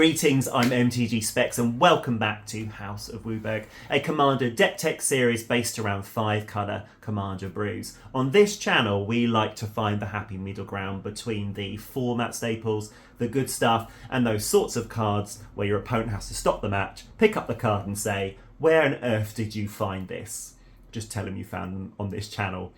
Greetings, I'm MTG Specs and welcome back to House of WUBRG, a Commander deck tech series based around 5 colour Commander brews. On this channel we like to find the happy middle ground between the format staples, the good stuff, and those sorts of cards where your opponent has to stop the match, pick up the card and say, where on earth did you find this? Just tell them you found them on this channel.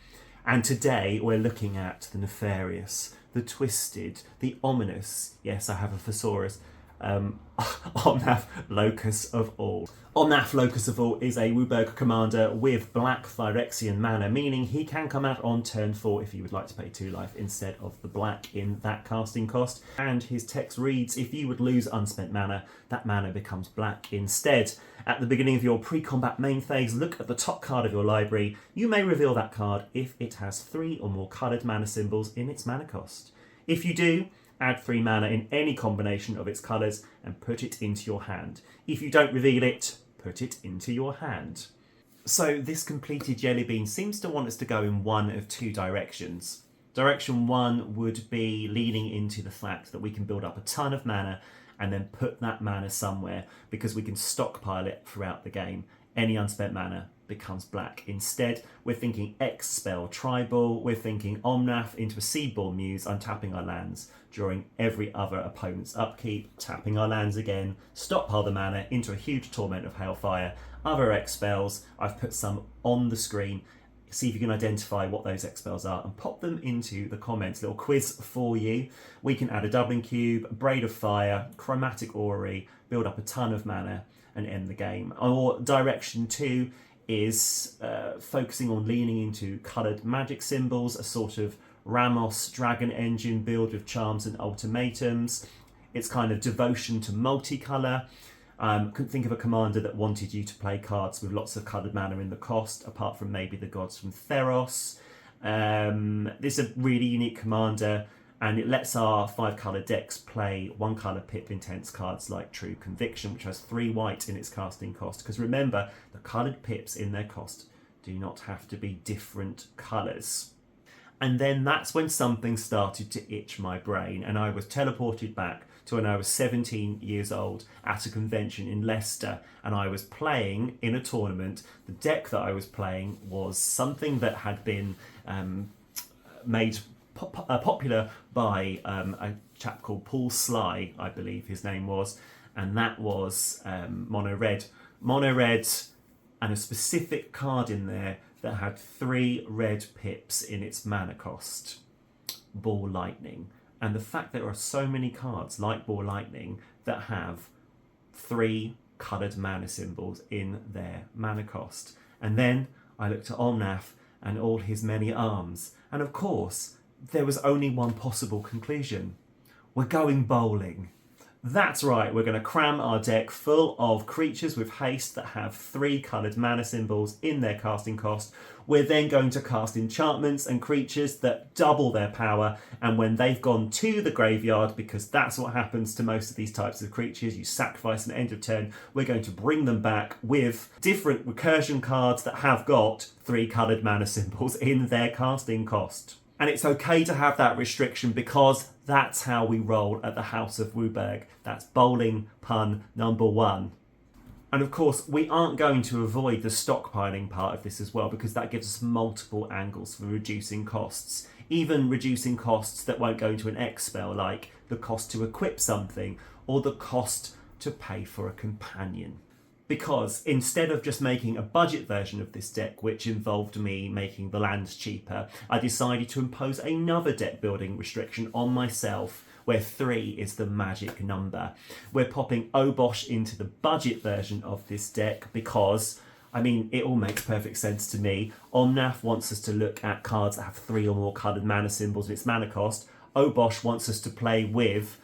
And today we're looking at the nefarious, the twisted, the ominous, yes I have a thesaurus, Omnath, Locus of All. Omnath, Locus of All is a WUBRG commander with black Phyrexian mana, meaning he can come out on turn 4 if you would like to pay 2 life instead of the black in that casting cost. And his text reads, if you would lose unspent mana, that mana becomes black instead. At the beginning of your pre-combat main phase, look at the top card of your library. You may reveal that card if it has 3 or more coloured mana symbols in its mana cost. If you do, add 3 mana in any combination of its colours and put it into your hand. If you don't reveal it, put it into your hand. So this completed Jelly Bean seems to want us to go in one of 2 directions. Direction 1 would be leaning into the fact that we can build up a ton of mana and then put that mana somewhere because we can stockpile it throughout the game. Any unspent mana becomes black. Instead, we're thinking X-Spell Tribal, we're thinking Omnath into a Seedborn Muse, untapping our lands during every other opponent's upkeep, tapping our lands again, stockpile the mana into a huge Torment of Hailfire. Other X-Spells, I've put some on the screen. See if you can identify what those X-Spells are and pop them into the comments. Little quiz for you. We can add a Doubling Cube, Braid of Fire, Chromatic Orrery, build up a ton of mana and end the game. Or direction 2 is focusing on leaning into coloured magic symbols, a sort of Ramos Dragon Engine build with charms and ultimatums. It's kind of devotion to multicolour. Couldn't think of a commander that wanted you to play cards with lots of coloured mana in the cost, apart from maybe the gods from Theros. This is a really unique commander, and it lets our 5 colour decks play 1 colour pip intense cards like True Conviction, which has 3 white in its casting cost. Because remember, the coloured pips in their cost do not have to be different colours. And then that's when something started to itch my brain, and I was teleported back to when I was 17 years old at a convention in Leicester, and I was playing in a tournament. The deck that I was playing was something that had been made popular by a chap called Paul Sly, I believe his name was, and that was mono red, and a specific card in there that had 3 red pips in its mana cost, Ball Lightning. And the fact that there are so many cards like Ball Lightning that have 3 coloured mana symbols in their mana cost. And then I looked at Omnath and all his many arms, and of course there was only one possible conclusion. We're going bowling. That's right, we're going to cram our deck full of creatures with haste that have 3 coloured mana symbols in their casting cost. We're then going to cast enchantments and creatures that double their power, and when they've gone to the graveyard, because that's what happens to most of these types of creatures, you sacrifice an end of turn, we're going to bring them back with different recursion cards that have got 3 coloured mana symbols in their casting cost. And it's okay to have that restriction because that's how we roll at the House of WUBRG. That's bowling pun number 1. And of course, we aren't going to avoid the stockpiling part of this as well, because that gives us multiple angles for reducing costs. Even reducing costs that won't go into an X spell, like the cost to equip something or the cost to pay for a companion. Because instead of just making a budget version of this deck, which involved me making the lands cheaper, I decided to impose another deck building restriction on myself, where 3 is the magic number. We're popping Obosh into the budget version of this deck because, I mean, it all makes perfect sense to me. Omnath wants us to look at cards that have 3 or more coloured mana symbols in its mana cost. Obosh wants us to play with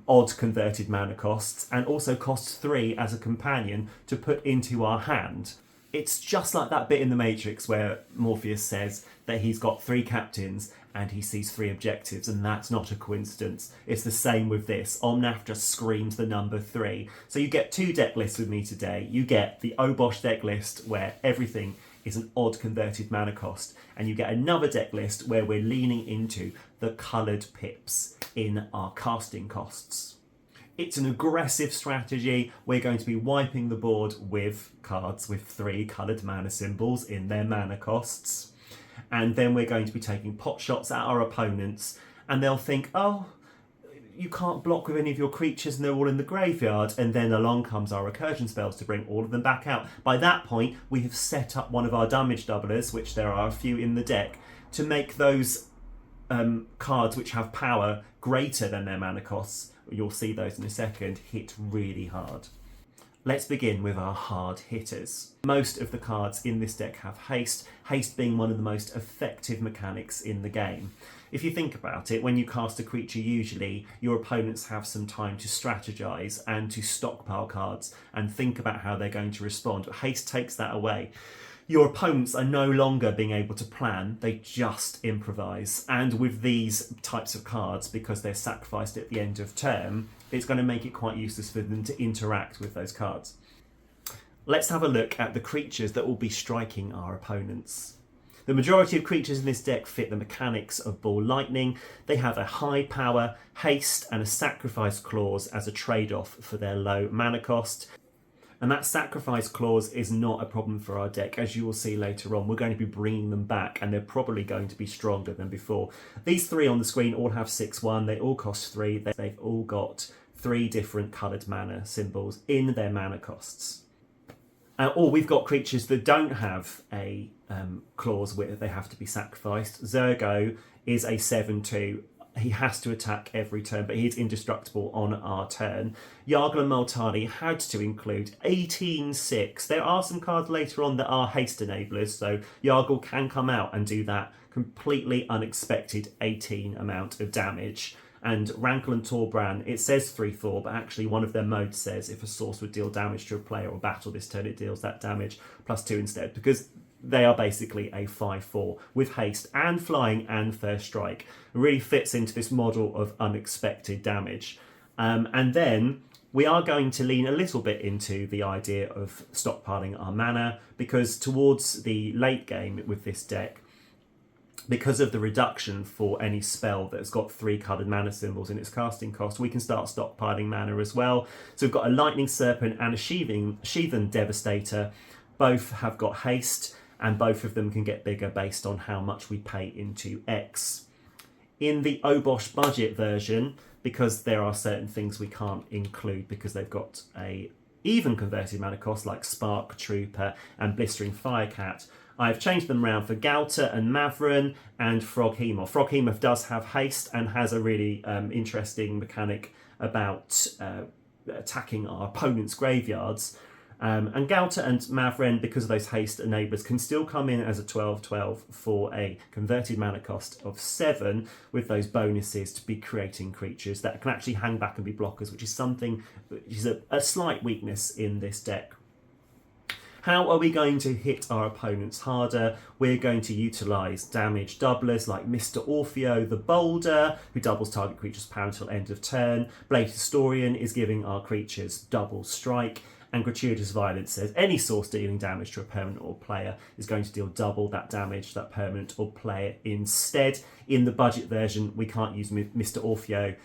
odd converted mana costs, and also costs 3 as a companion to put into our hand. It's just like that bit in the Matrix where Morpheus says that he's got 3 captains and he sees 3 objectives, and that's not a coincidence. It's the same with this. Omnath just screams the number 3. So you get 2 deck lists with me today. You get the Obosh deck list where everything is an odd converted mana cost, and you get another deck list where we're leaning into the coloured pips in our casting costs. It's an aggressive strategy. We're going to be wiping the board with cards with 3 coloured mana symbols in their mana costs. And then we're going to be taking pot shots at our opponents, and they'll think, oh, you can't block with any of your creatures and they're all in the graveyard, and then along comes our recursion spells to bring all of them back out. By that point, we have set up one of our damage doublers, which there are a few in the deck, to make those cards which have power greater than their mana costs, you'll see those in a second, hit really hard. Let's begin with our hard hitters. Most of the cards in this deck have haste, haste being one of the most effective mechanics in the game. If you think about it, when you cast a creature, usually your opponents have some time to strategize and to stockpile cards and think about how they're going to respond. But haste takes that away. Your opponents are no longer being able to plan, they just improvise. And with these types of cards, because they're sacrificed at the end of turn, it's going to make it quite useless for them to interact with those cards. Let's have a look at the creatures that will be striking our opponents. The majority of creatures in this deck fit the mechanics of Ball Lightning. They have a high power, haste, and a sacrifice clause as a trade-off for their low mana cost. And that sacrifice clause is not a problem for our deck. As you will see later on, we're going to be bringing them back, and they're probably going to be stronger than before. These 3 on the screen all have 6/1. They all cost 3. They've all got 3 different coloured mana symbols in their mana costs. Or we've got creatures that don't have a clause where they have to be sacrificed. Zergo is a 7/2. He has to attack every turn, but he's indestructible on our turn. Yargle and Multani had to include 18/6. There are some cards later on that are haste enablers, so Yargle can come out and do that completely unexpected 18 amount of damage. And Rankle and Torbran, it says 3/4, but actually one of their modes says if a source would deal damage to a player or battle this turn, it deals that damage +2 instead, because they are basically a 5/4 with haste and flying and first strike. It really fits into this model of unexpected damage. And then we are going to lean a little bit into the idea of stockpiling our mana, because towards the late game with this deck, because of the reduction for any spell that's got 3 coloured mana symbols in its casting cost, we can start stockpiling mana as well. So we've got a Lightning Serpent and a Sheathen Devastator. Both have got haste, and both of them can get bigger based on how much we pay into X. In the Obosh budget version, because there are certain things we can't include because they've got a even converted mana cost like Spark Trooper and Blistering Firecat, I've changed them around for Gauta and Mavren and Froghemoth. Froghemoth does have haste and has a really interesting mechanic about attacking our opponent's graveyards. And Gauta and Mavren, because of those haste enablers, can still come in as a 12/12 for a converted mana cost of 7 with those bonuses to be creating creatures that can actually hang back and be blockers, which is something which is a slight weakness in this deck. How are we going to hit our opponents harder? We're going to utilise damage doublers like Mr. Orfeo the Boulder, who doubles target creature's power until end of turn. Blade Historian is giving our creatures double strike. And Gratuitous Violence says any source dealing damage to a permanent or player is going to deal double that damage to that permanent or player instead. In the budget version, we can't use Mr. Orfeo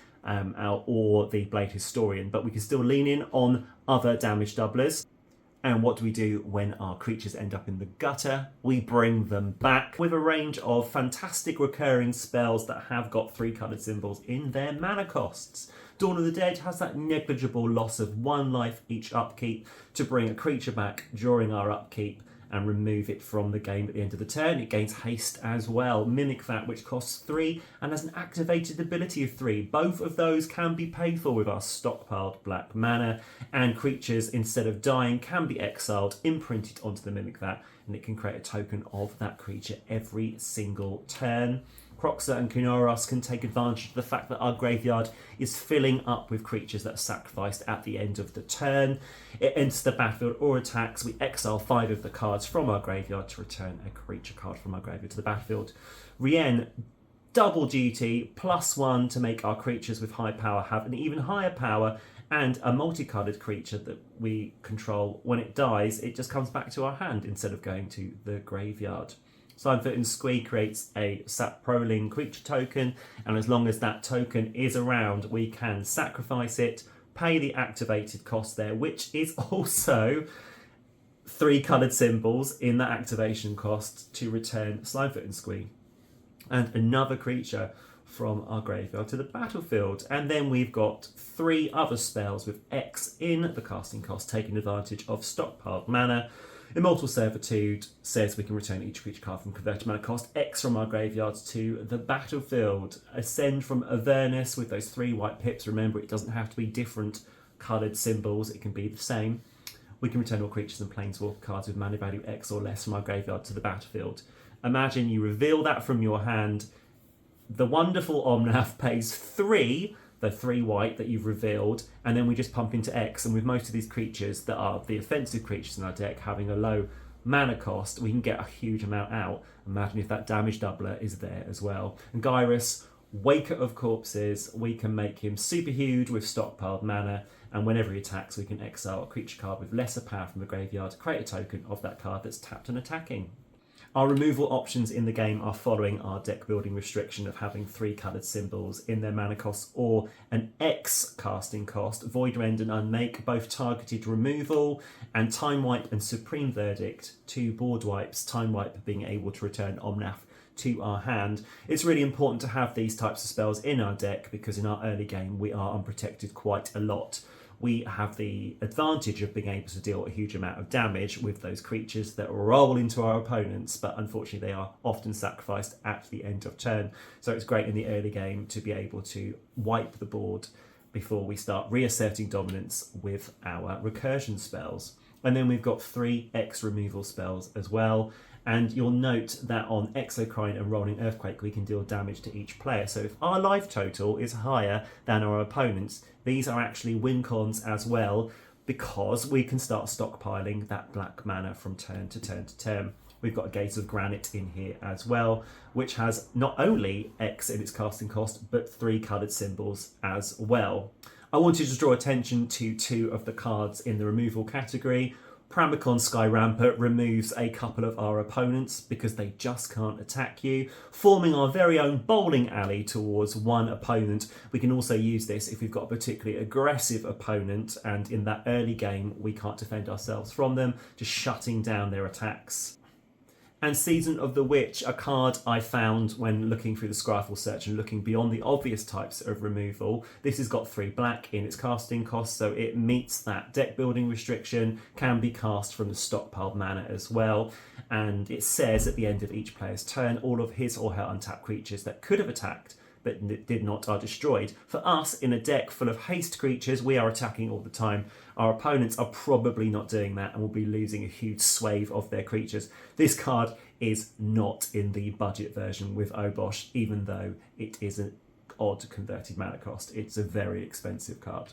or the Blade Historian, but we can still lean in on other damage doublers. And what do we do when our creatures end up in the gutter? We bring them back with a range of fantastic recurring spells that have got 3 coloured symbols in their mana costs. Dawn of the Dead has that negligible loss of 1 life each upkeep to bring a creature back during our upkeep and remove it from the game at the end of the turn. It gains haste as well. Mimic that, which costs 3 and has an activated ability of 3. Both of those can be paid for with our stockpiled black mana, and creatures, instead of dying, can be exiled, imprinted onto the Mimic that, and it can create a token of that creature every single turn. Kroxa and Kunoros can take advantage of the fact that our graveyard is filling up with creatures that are sacrificed at the end of the turn. It enters the battlefield or attacks. We exile 5 of the cards from our graveyard to return a creature card from our graveyard to the battlefield. Rien, double duty, +1 to make our creatures with high power have an even higher power, and a multicoloured creature that we control, when it dies, it just comes back to our hand instead of going to the graveyard. Signfoot and Squee creates a Saproling creature token, and as long as that token is around, we can sacrifice it, pay the activated cost there, which is also 3 coloured symbols in that activation cost to return Slimefoot and Squee. And another creature from our graveyard to the battlefield. And then we've got 3 other spells with X in the casting cost, taking advantage of stockpiled mana. Immortal Servitude says we can return each creature card from converted mana cost X from our graveyards to the battlefield. Ascend from Avernus with those 3 white pips. Remember, it doesn't have to be different coloured symbols, it can be the same. We can return all creatures and planeswalker cards with mana value X or less from our graveyard to the battlefield. Imagine you reveal that from your hand. The wonderful Omnath pays 3, the 3 white that you've revealed, and then we just pump into X. And with most of these creatures that are the offensive creatures in our deck having a low mana cost, we can get a huge amount out. Imagine if that damage doubler is there as well. And Gyrus, Waker of Corpses, we can make him super huge with stockpiled mana, and whenever he attacks we can exile a creature card with lesser power from the graveyard, create a token of that card that's tapped and attacking. Our removal options in the game are following our deck building restriction of having 3 coloured symbols in their mana costs or an X casting cost. Void Rend and Unmake, both targeted removal, and Time Wipe and Supreme Verdict, 2 board wipes, Time Wipe being able to return Omnath to our hand. It's really important to have these types of spells in our deck because in our early game we are unprotected quite a lot. We have the advantage of being able to deal a huge amount of damage with those creatures that roll into our opponents, but unfortunately they are often sacrificed at the end of turn. So it's great in the early game to be able to wipe the board before we start reasserting dominance with our recursion spells. And then we've got 3 X removal spells as well. And you'll note that on Exocrine and Rolling Earthquake, we can deal damage to each player. So if our life total is higher than our opponent's, these are actually win cons as well, because we can start stockpiling that black mana from turn to turn to turn. We've got a Gaze of Granite in here as well, which has not only X in its casting cost, but 3 coloured symbols as well. I wanted to draw attention to 2 of the cards in the removal category. Pramicon Sky Rampart removes a couple of our opponents because they just can't attack you, forming our very own bowling alley towards one opponent. We can also use this if we've got a particularly aggressive opponent and in that early game we can't defend ourselves from them, just shutting down their attacks. And Season of the Witch, a card I found when looking through the Scryfall search and looking beyond the obvious types of removal. This has got 3 black in its casting cost, so it meets that deck building restriction, can be cast from the stockpiled mana as well. And it says at the end of each player's turn, all of his or her untapped creatures that could have attacked but did not are destroyed. For us, in a deck full of haste creatures, we are attacking all the time. Our opponents are probably not doing that and will be losing a huge swathe of their creatures. This card is not in the budget version with Obosh, even though it is an odd converted mana cost. It's a very expensive card.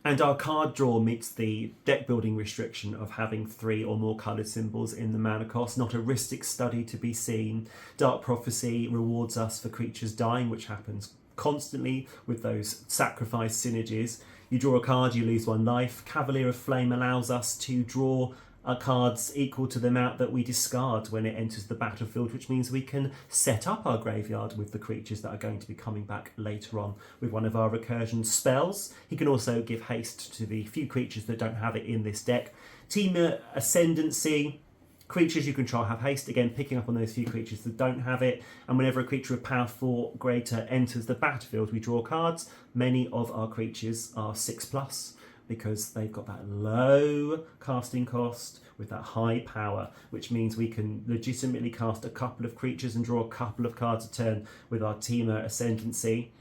And our card draw meets the deck building restriction of having 3 or more coloured symbols in the mana cost. Not a Rhystic Study to be seen. Dark Prophecy rewards us for creatures dying, which happens constantly with those sacrifice synergies. You draw a card, you lose 1 life. Cavalier of Flame allows us to draw cards equal to the amount that we discard when it enters the battlefield, which means we can set up our graveyard with the creatures that are going to be coming back later on with one of our recursion spells. He can also give haste to the few creatures that don't have it in this deck. Temur Ascendancy, creatures you control have haste, again picking up on those few creatures that don't have it, and whenever a creature of power 4 greater enters the battlefield we draw cards. Many of our creatures are 6+, because they've got that low casting cost with that high power, which means we can legitimately cast a couple of creatures and draw a couple of cards a turn with our Temur Ascendancy.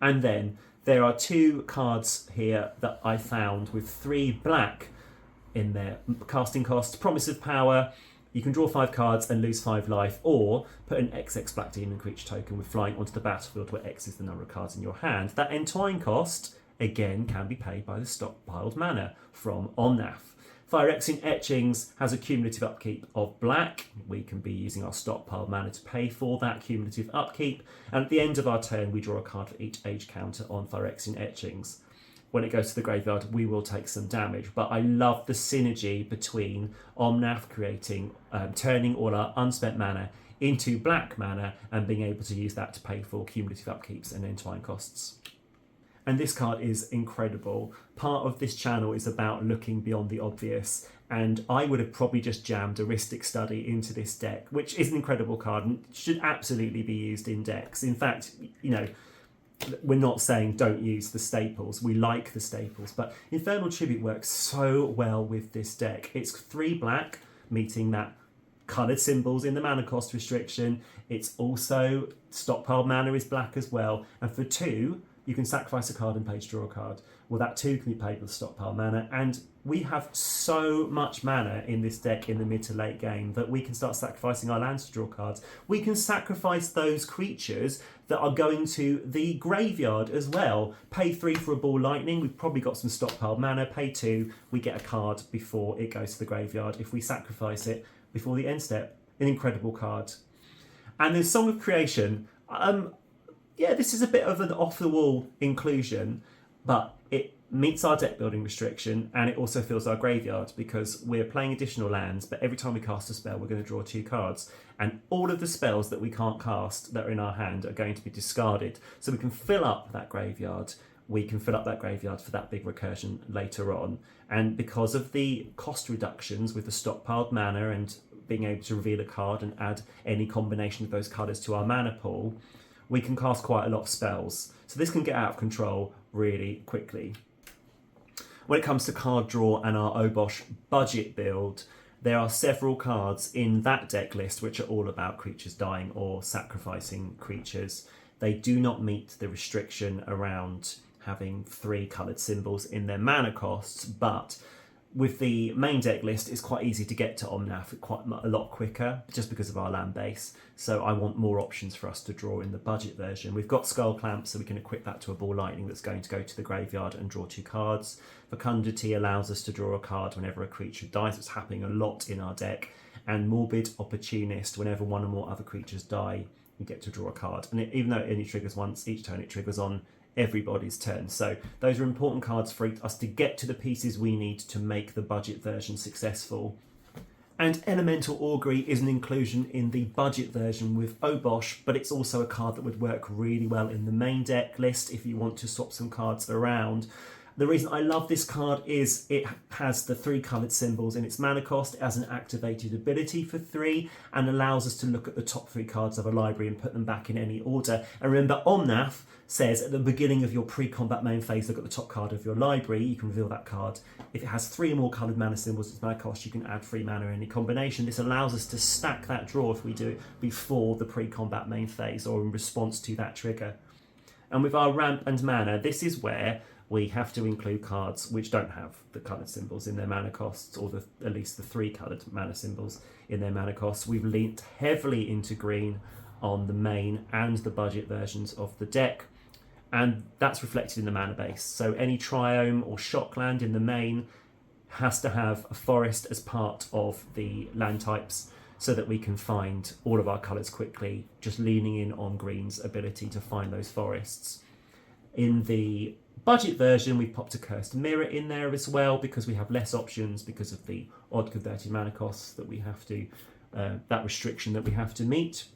And then there are 2 cards here that I found with 3 black in their casting cost. Promise of Power, you can draw 5 cards and lose 5 life, or put an XX Black Demon creature token with flying onto the battlefield where X is the number of cards in your hand. That Entwine cost again can be paid by the stockpiled mana from Omnath. Phyrexian Etchings has a cumulative upkeep of black. We can be using our stockpiled mana to pay for that cumulative upkeep, and at the end of our turn we draw a card for each age counter on Phyrexian Etchings. When it goes to the graveyard we will take some damage, but I love the synergy between Omnath creating, turning all our unspent mana into black mana and being able to use that to pay for cumulative upkeeps and entwine costs. And this card is incredible. Part of this channel is about looking beyond the obvious, and I would have probably just jammed Heuristic Study into this deck, which is an incredible card and should absolutely be used in decks. In fact, we're not saying don't use the staples. We like the staples, but Infernal Tribute works so well with this deck. It's 3 black, meeting that coloured symbols in the mana cost restriction. It's also stockpiled mana is black as well, and for 2 you can sacrifice a card and pay to draw a card. Well, that 2 can be paid with stockpile mana, and we have so much mana in this deck in the mid to late game that we can start sacrificing our lands to draw cards. We can sacrifice those creatures that are going to the graveyard as well. Pay 3 for a Ball Lightning, we've probably got some stockpiled mana. Pay 2, we get a card before it goes to the graveyard if we sacrifice it before the end step. An incredible card. And then Song of Creation, this is a bit of an off-the-wall inclusion, but it meets our deck building restriction, and it also fills our graveyard because we're playing additional lands, but every time we cast a spell we're going to draw 2 cards, and all of the spells that we can't cast that are in our hand are going to be discarded, so we can fill up that graveyard. We can fill up that graveyard for that big recursion later on, and because of the cost reductions with the stockpiled mana and being able to reveal a card and add any combination of those colours to our mana pool, we can cast quite a lot of spells. So this can get out of control really quickly. When it comes to card draw and our Obosh budget build, there are several cards in that deck list which are all about creatures dying or sacrificing creatures. They do not meet the restriction around having 3 coloured symbols in their mana costs, but with the main deck list, it's quite easy to get to Omnath quite a lot quicker just because of our land base. So I want more options for us to draw in the budget version. We've got Skull Clamp, so we can equip that to a Ball Lightning that's going to go to the graveyard and draw 2 cards. Fecundity allows us to draw a card whenever a creature dies. It's happening a lot in our deck. And Morbid Opportunist, whenever 1 or more other creatures die, we get to draw a card. And even though it only triggers once each turn, it triggers on everybody's turn. So those are important cards for us to get to the pieces we need to make the budget version successful. And Elemental Augury is an inclusion in the budget version with Obosh, but it's also a card that would work really well in the main deck list if you want to swap some cards around. The reason I love this card is it has the 3 coloured symbols in its mana cost. It has an activated ability for 3 and allows us to look at the top 3 cards of a library and put them back in any order. And remember, Omnath says at the beginning of your pre-combat main phase, look at the top card of your library. You can reveal that card. If it has 3 or more coloured mana symbols in its mana cost, you can add 3 mana in any combination. This allows us to stack that draw if we do it before the pre-combat main phase or in response to that trigger. And with our ramp and mana, this is where we have to include cards which don't have the coloured symbols in their mana costs, or at least the 3 coloured mana symbols in their mana costs. We've leant heavily into green on the main and the budget versions of the deck, and that's reflected in the mana base. So any Triome or Shockland in the main has to have a forest as part of the land types so that we can find all of our colours quickly, just leaning in on green's ability to find those forests. In the budget version, we've popped a Cursed Mirror in there as well because we have less options because of the odd converted mana costs that we have to, that restriction that we have to meet.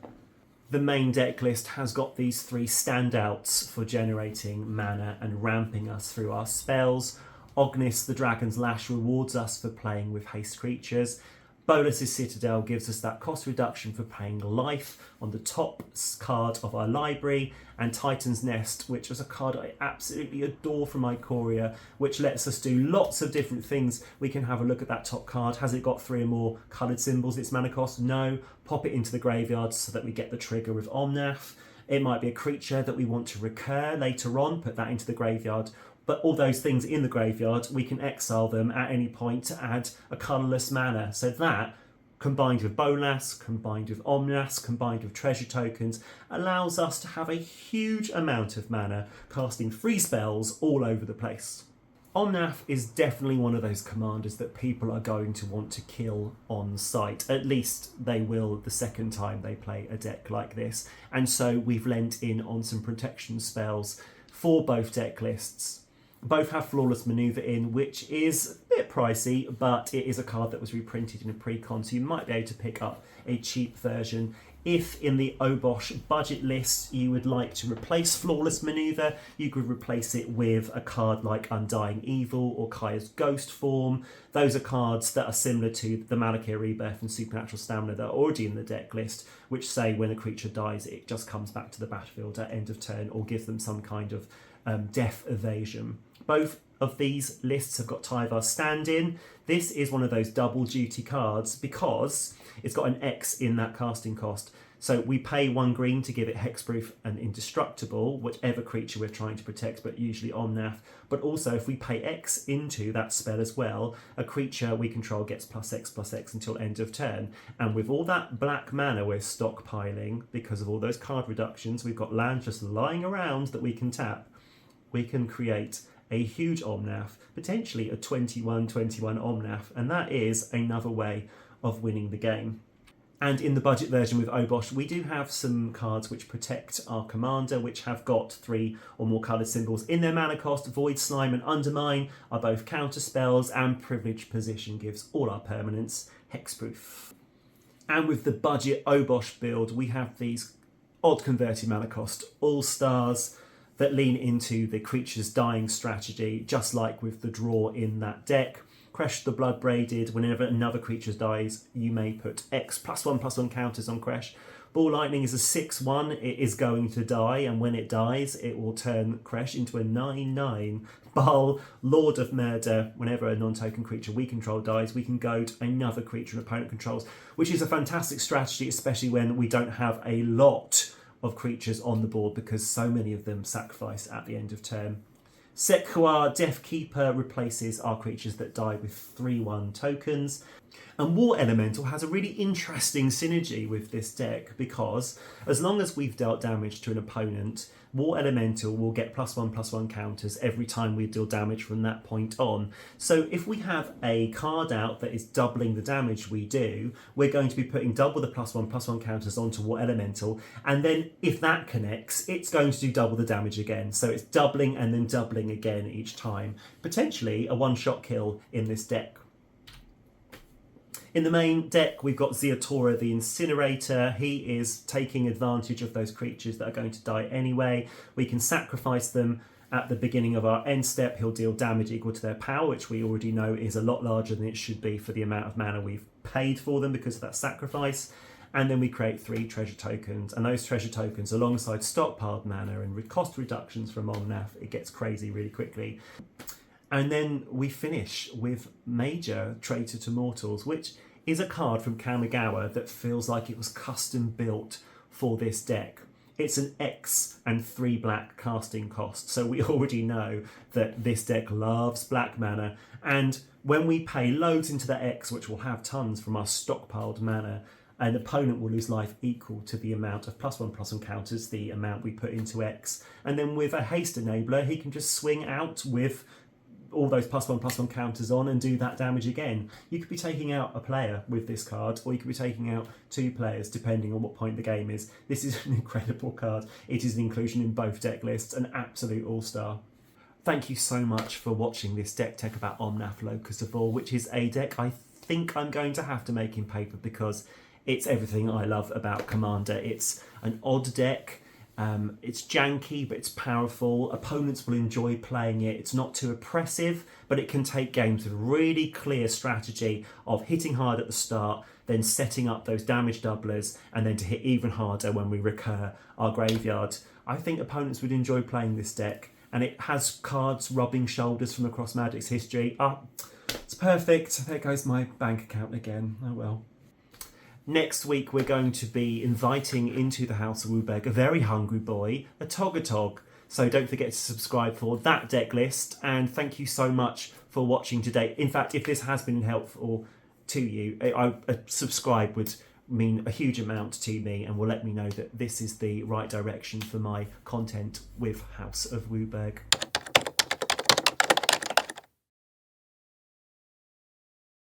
The main deck list has got these 3 standouts for generating mana and ramping us through our spells. Ognis, the Dragon's Lash, rewards us for playing with haste creatures. Bolas's Citadel gives us that cost reduction for paying life on the top card of our library, and Titan's Nest, which is a card I absolutely adore from Ikoria, which lets us do lots of different things. We can have a look at that top card. Has it got 3 or more coloured symbols in its mana cost? No. Pop it into the graveyard so that we get the trigger with Omnath. It might be a creature that we want to recur later on, put that into the graveyard. But all those things in the graveyard, we can exile them at any point to add a colourless mana. So that, combined with Bolas, combined with Omnath, combined with treasure tokens, allows us to have a huge amount of mana, casting free spells all over the place. Omnath is definitely one of those commanders that people are going to want to kill on sight. At least they will the second time they play a deck like this. And so we've lent in on some protection spells for both deck lists. Both have Flawless Maneuver in, which is a bit pricey, but it is a card that was reprinted in a pre-con, so you might be able to pick up a cheap version. If in the Obosh budget list you would like to replace Flawless Maneuver, you could replace it with a card like Undying Evil or Kaya's Ghost Form. Those are cards that are similar to the Malakir Rebirth and Supernatural Stamina that are already in the deck list, which say when a creature dies it just comes back to the battlefield at end of turn or gives them some kind of death evasion. Both of these lists have got Tyvar's stand-in. This is one of those double duty cards because it's got an X in that casting cost. So we pay 1 green to give it hexproof and indestructible, whichever creature we're trying to protect, but usually Omnath. But also if we pay X into that spell as well, a creature we control gets +X/+X until end of turn. And with all that black mana we're stockpiling, because of all those card reductions, we've got land just lying around that we can tap. We can create a huge Omnath, potentially a 21/21 Omnath, and that is another way of winning the game. And in the budget version with Obosh, we do have some cards which protect our commander, which have got 3 or more coloured symbols in their mana cost. Void, Slime and Undermine are both counter spells, and Privileged Position gives all our permanents hexproof. And with the budget Obosh build, we have these odd converted mana cost all-stars that lean into the creature's dying strategy, just like with the draw in that deck. Kresh the Blood Braided, whenever another creature dies, you may put X +1/+1 counters on Kresh. Ball Lightning is a 6/1, it is going to die, and when it dies, it will turn Kresh into a 9/9. Baal, Lord of Murder, whenever a non-token creature we control dies, we can goad another creature an opponent controls, which is a fantastic strategy, especially when we don't have a lot of creatures on the board because so many of them sacrifice at the end of turn. Sekhua, Death Keeper, replaces our creatures that die with 3/1 tokens. And War Elemental has a really interesting synergy with this deck because as long as we've dealt damage to an opponent, War Elemental will get +1/+1 counters every time we deal damage from that point on. So if we have a card out that is doubling the damage we do, we're going to be putting double the +1/+1 counters onto War Elemental, and then if that connects, it's going to do double the damage again. So it's doubling and then doubling again each time. Potentially a one-shot kill in this deck. In the main deck, we've got Zeotora the Incinerator. He is taking advantage of those creatures that are going to die anyway. We can sacrifice them at the beginning of our end step. He'll deal damage equal to their power, which we already know is a lot larger than it should be for the amount of mana we've paid for them because of that sacrifice. And then we create 3 treasure tokens, and those treasure tokens alongside stockpiled mana and cost reductions from Omnath, it gets crazy really quickly. And then we finish with Major Traitor to Mortals, which is a card from Kamigawa that feels like it was custom built for this deck. It's an X and 3 black casting cost, so we already know that this deck loves black mana, and when we pay loads into the X, which will have tons from our stockpiled mana, an opponent will lose life equal to the amount of +1/+1 counters, the amount we put into X, and then with a haste enabler he can just swing out with all those +1/+1 counters on and do that damage again. You could be taking out a player with this card, or you could be taking out 2 players depending on what point the game is. This is an incredible card. It is an inclusion in both deck lists, an absolute all-star. Thank you so much for watching this deck tech about Omnath Locus of All, which is a deck I think I'm going to have to make in paper because it's everything I love about Commander. It's an odd deck. It's janky, but it's powerful. Opponents will enjoy playing it. It's not too oppressive, but it can take games with really clear strategy of hitting hard at the start, then setting up those damage doublers, and then to hit even harder when we recur our graveyard. I think opponents would enjoy playing this deck, and it has cards rubbing shoulders from across Magic's history. It's perfect. There goes my bank account again. Oh well. Next week, we're going to be inviting into the House of WUBRG a very hungry boy, a Togatog. So don't forget to subscribe for that deck list. And thank you so much for watching today. In fact, if this has been helpful to you, a subscribe would mean a huge amount to me and will let me know that this is the right direction for my content with House of WUBRG.